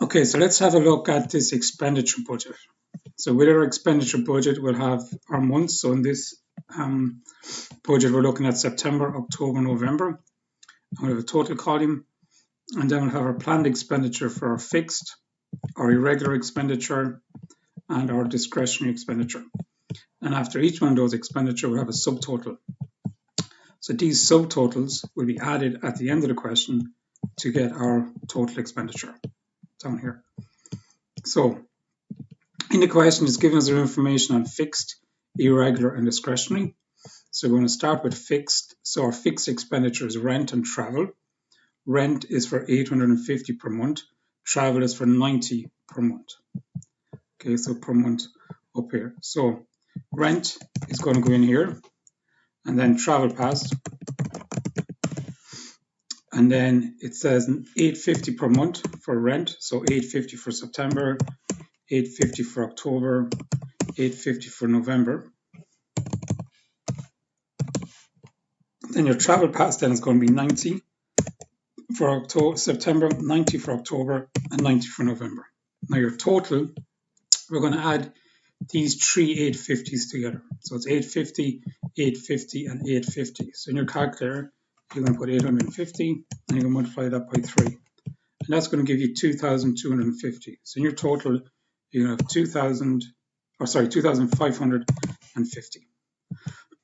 Okay, so let's have a look at this expenditure budget. So with our expenditure budget, we'll have our months. So in this budget, we're looking at September, October, November. We'll have a total column, and then we'll have our planned expenditure for our fixed, our irregular expenditure, and our discretionary expenditure. And after each one of those expenditure, we'll have a subtotal. So these subtotals will be added at the end of the question to get our total expenditure down here. So in the question, it's giving us our information on fixed, irregular, and discretionary. So we're going to start with fixed. So our fixed expenditure is rent and travel. Rent is for 850 per month. Travel is for 90 per month. Okay, so per month up here. So rent is going to go in here, and then travel pass. And then it says 850 per month for rent. So 850 for September, 850 for October, 850 for November. Then your travel pass then is going to be 90 for October, September, 90 for October, and 90 for November. Now your total, we're going to add these three 850s together. So it's 850, 850, and 850. So in your calculator, you're going to put 850, and you're going to multiply that by 3. And that's going to give you 2,250. So in your total, you're going to have 2,550.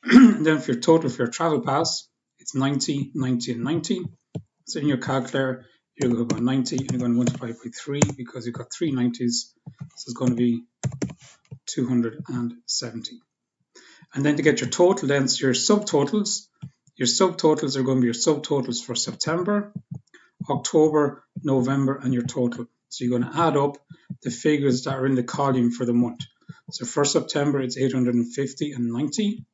And then for your total for your travel pass, it's 90, 90, and 90. So in your calculator, you're going to go 90, and you're going to multiply it by 3 because you've got 3 90s. So it's going to be 270. And then to get your total, then so your subtotals are going to be your subtotals for September, October, November, and your total. So you're going to add up the figures that are in the column for the month. So for September, it's 850 and 90.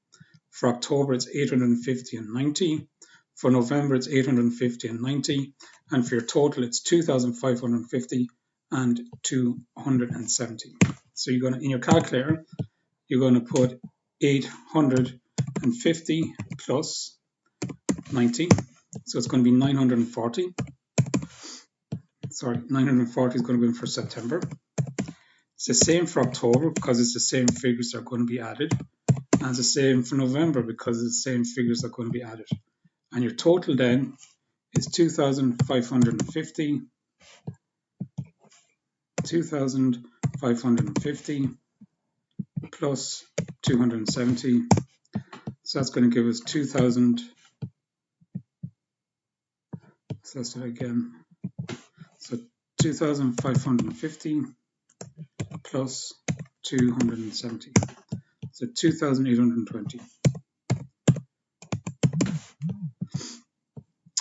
For October, it's 850 and 90. For November, it's 850 and 90. And for your total, it's 2,550 and 270. So you're going to, in your calculator, you're going to put 850 plus 90. So it's going to be 940. Sorry, 940 is going to go in for September. It's the same for October because it's the same figures that are going to be added. And it's the same for November because it's the same figures that are going to be added. And your total then is 2,550, 2,550 plus 270. So that's going to give us 2,000. So let's do it again. So 2,550 plus 270. So 2,820.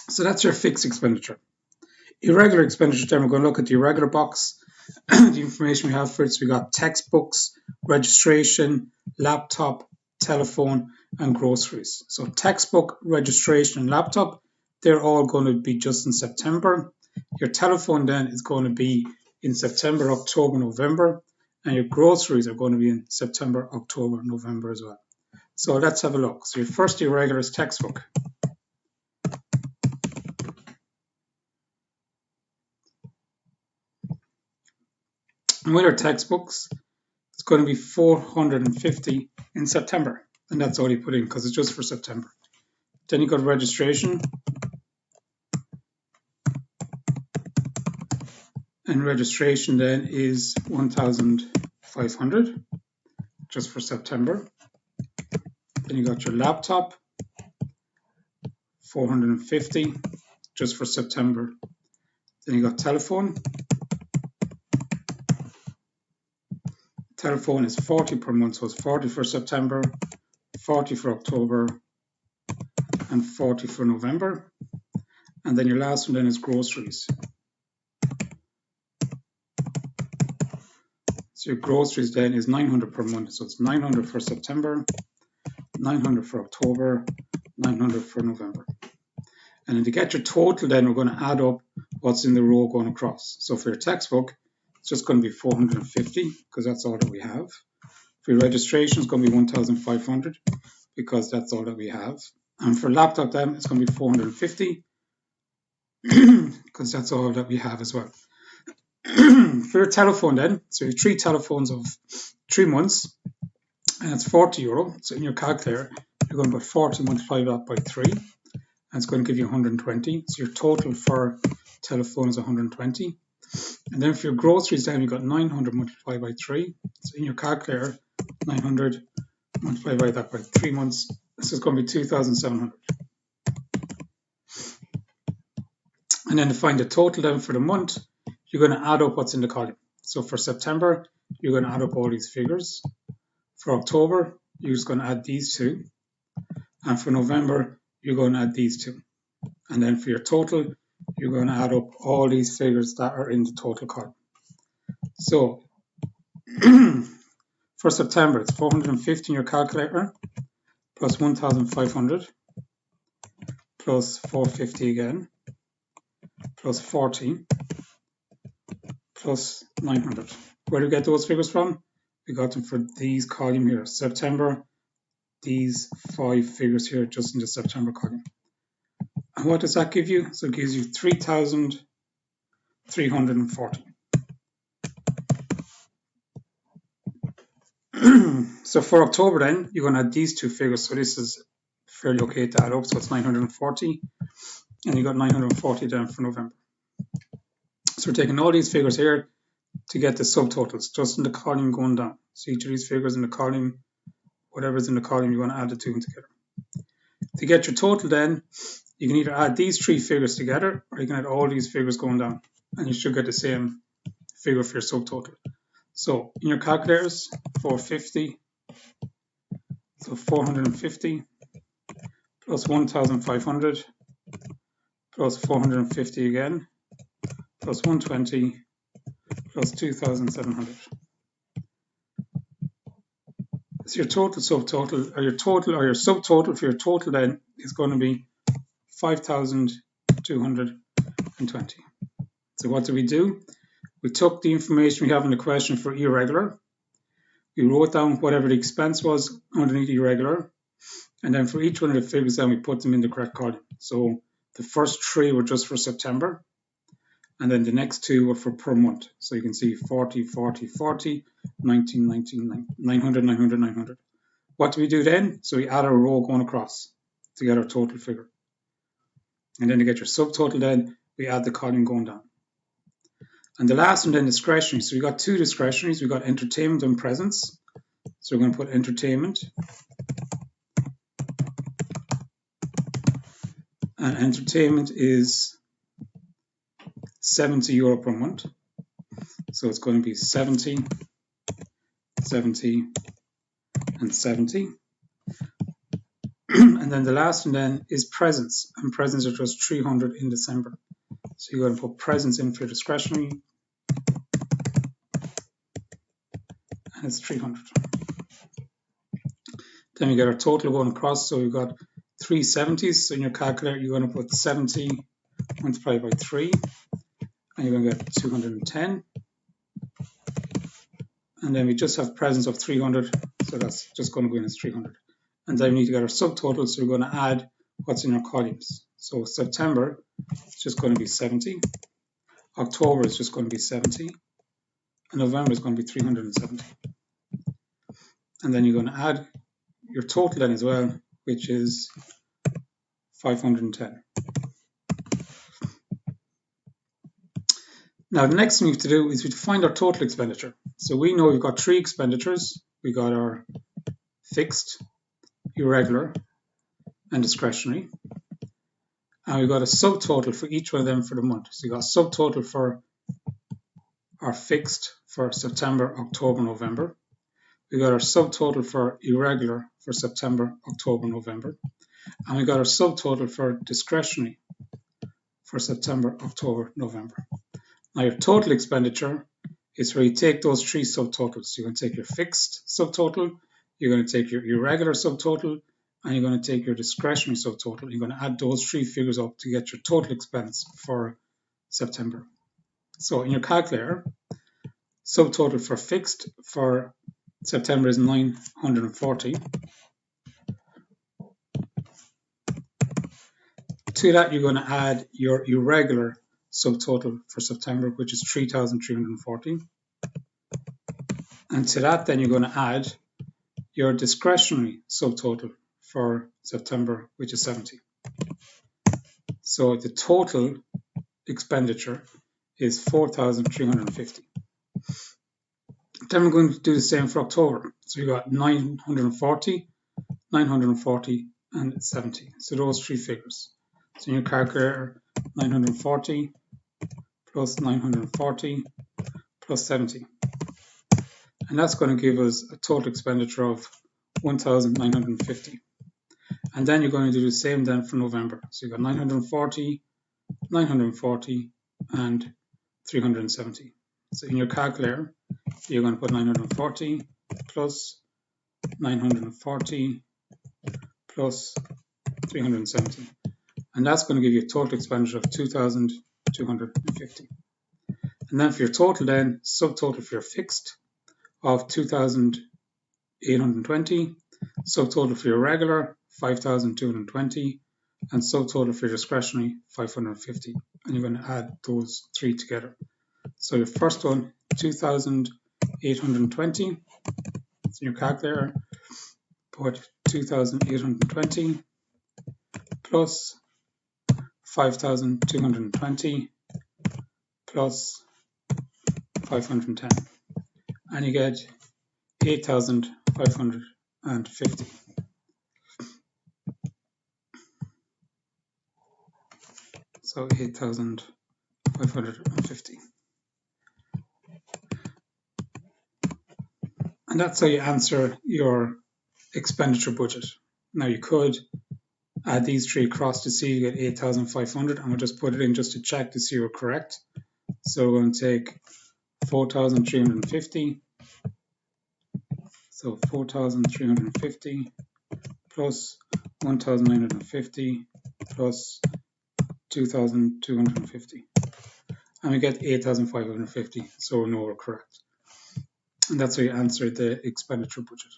So that's your fixed expenditure. Irregular expenditure, then we're going to look at the irregular box. The information we have for it, so we got textbooks, registration, laptop, telephone, and groceries. So textbook, registration, and laptop, they're all going to be just in September. Your telephone then is going to be in September, October, November, and your groceries are going to be in September, October, November as well. So let's have a look. So your first irregular is textbook. And with our textbooks, it's going to be 450 in September. And that's all you put in because it's just for September. Then you got registration. And registration then is 1,500 just for September. Then you got your laptop, 450 just for September. Then you got telephone. Telephone is 40 per month, so it's 40 for September, 40 for October, and 40 for November. And then your last one then is groceries. So your groceries then is 900 per month, so it's 900 for September, 900 for October, 900 for November. And then to get your total then we're going to add up what's in the row going across. So for your textbook, it's just going to be 450 because that's all that we have. For your registration, it's going to be 1,500 because that's all that we have. And for laptop then, it's going to be 450 because that's all that we have as well. For your telephone then, so you have 3 telephones of 3 months, and it's €40. So in your calculator, you're going to put 40 multiply that by 3, and it's going to give you 120. So your total for telephone is 120. And then for your groceries, then you've got 900 multiplied by 3. So in your calculator, 900 multiplied by that by 3 months, this is going to be 2,700. And then to find the total then for the month, you're going to add up what's in the column. So for September, you're going to add up all these figures. For October, you're just going to add these two. And for November, you're going to add these two. And then for your total, you're going to add up all these figures that are in the total column. So for September, it's 450 in your calculator, plus 1,500, plus 450 again, plus 40, plus 900. Where do we get those figures from? We got them for these column here. September, these 5 figures here just in the September column. And what does that give you? So it gives you 3,340. So for October then, you're going to add these two figures. So this is fairly okay to add up. So it's 940. And you got 940 then for November. So we're taking all these figures here to get the subtotals, just in the column going down. So each of these figures in the column, whatever's in the column, you want to add the two together. To get your total then, you can either add these 3 figures together, or you can add all these figures going down, and you should get the same figure for your subtotal. So in your calculators, 450, so 450 plus 1,500 plus 450 again, plus 120 plus 2,700. So your total subtotal, or your subtotal for your total then is going to be 5,220. So what do? We took the information we have in the question for irregular. We wrote down whatever the expense was underneath irregular. And then for each one of the figures, then we put them in the correct column. So the first 3 were just for September. And then the next 2 were for per month. So you can see 40, 40, 40, 19, 19, 900, 900, 900. What do we do then? So we add a row going across to get our total figure. And then to get your subtotal then, we add the column going down. And the last one then, discretionary. So we got 2 discretionaries. We got entertainment and presents. So we're going to put entertainment. And entertainment is €70 per month. So it's going to be 70, 70, and 70. And then the last one then is presents. And presents are just 300 in December. So you're going to put presents in for your discretionary. And it's 300. Then we get our total going across. So we've got 3 70s. So in your calculator, you're going to put 70 multiplied by 3. And you're going to get 210. And then we just have presents of 300. So that's just going to go in as 300. And then we need to get our subtotal. So we're going to add what's in our columns. So September is just going to be 70. October is just going to be 70. And November is going to be 370. And then you're going to add your total then as well, which is 510. Now the next thing we have to do is we have to find our total expenditure. So we know we've got 3 expenditures. We got our fixed, irregular, and discretionary. And we've got a subtotal for each one of them for the month. So we've got a subtotal for our fixed for September, October, November. We got our subtotal for irregular for September, October, November. And we got our subtotal for discretionary for September, October, November. Now your total expenditure is where you take those 3 subtotals. So you're going to take your fixed subtotal, you're going to take your irregular subtotal, and you're going to take your discretionary subtotal. You're going to add those 3 figures up to get your total expense for September. So in your calculator, subtotal for fixed for September is 940. To that, you're going to add your irregular subtotal for September, which is 3,340. And to that, then you're going to add your discretionary subtotal for September, which is 70. So the total expenditure is 4,350. Then we're going to do the same for October. So you got 940, 940, and 70. So those three figures. So in your calculator, 940 plus 940 plus 70. And that's going to give us a total expenditure of 1,950. And then you're going to do the same then for November. So you've got 940, 940, and 370. So in your calculator, you're going to put 940 plus 940 plus 370. And that's going to give you a total expenditure of 2,250. And then for your total then, subtotal for your fixed of 2,820, subtotal for your regular 5,220, and subtotal for your discretionary 550. And you're going to add those three together. So your first one, 2,820. So your calculator, put 2,820 plus 5,220 plus 510, and you get 8,550. So 8,550. And that's how you answer your expenditure budget. Now you could add these three across to see you get 8,500, and we'll just put it in just to check to see you're correct. So we're going to take 4,350. So 4,350 plus 1,950 plus 2,250. And we get 8,550. So we know we're correct. And that's how you answer the expenditure budget.